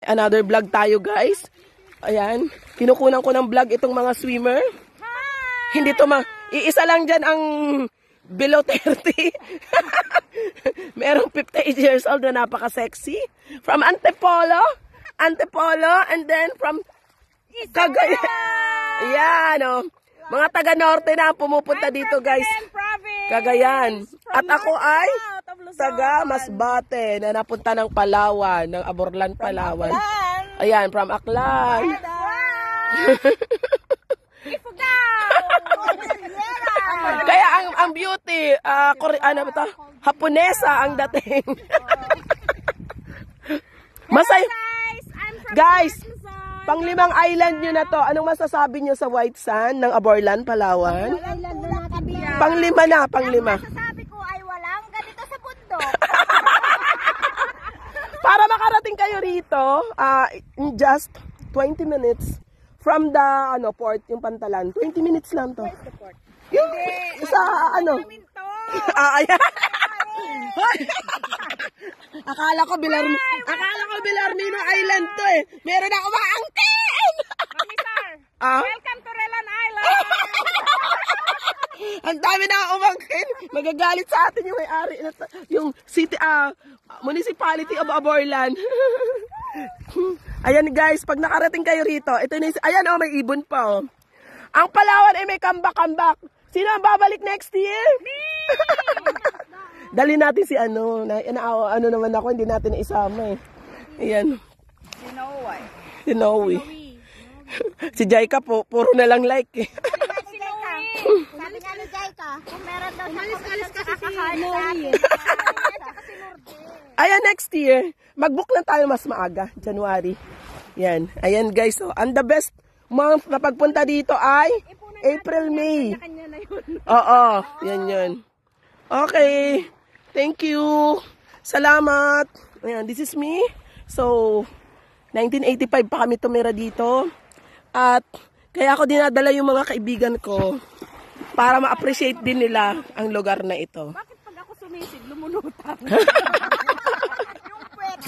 Another vlog tayo, guys. Ayan, kinukunan ko ng vlog itong mga swimmer. Hindi to iisa lang dyan ang below 30. Merong 58 years old na napaka-sexy. From Antipolo, and then from Cagayan. Ayan, oh. Mga taga-norte na pumupunta dito, guys. Cagayan. At ako ay taga Masbate na napunta ng Palawan, ng Aborlan, Palawan. Ayan, from Aklan. Kaya ang beauty, ano ba ito? Haponesa ang dating. Masay. Guys, pang-5 island nyo na to. Anong masasabi nyo sa White Sand ng Aborlan, Palawan? Pang-5 na, pang-5. Masasabi ko ay walang ganito sa bundok. Para makarating kayo rito, in just 20 minutes from the port, yung Pantalan. 20 minutes lang to. Yung sa ayan. Akala ko Belarmino Island to eh. Meron na umaangkin. Mami sir, welcome to Relan Island. Ang dami na umangkin. Magagalit sa atin yung may-ari, yung city, municipality of Aborlan. Ayan guys, pag nakarating kayo rito, ito na ayan may ibon pa oh. Ang Palawan ay may kambak-kambak. Sino ang babalik next year? Me! Dali natin si ano naman ako, hindi natin isama eh. Ayan. Si Noe. Si Jaika po, puro na lang like eh. Sabi nga ni Jaika, kung meron daw siya kasi si Noe. Ayan, next year, mag-book na tayo mas maaga, January. Yan. Ayan guys, so, and the best month na pagpunta dito ay April, May. Oo, yan yun. Okay. Thank you. Salamat. Ayan, this is me. So, 1985 pa kami tumira dito. At, kaya ako dinadala yung mga kaibigan ko para ma-appreciate din nila ang lugar na ito. Bakit pag ako sumisid, lumulutan? Yung puwet,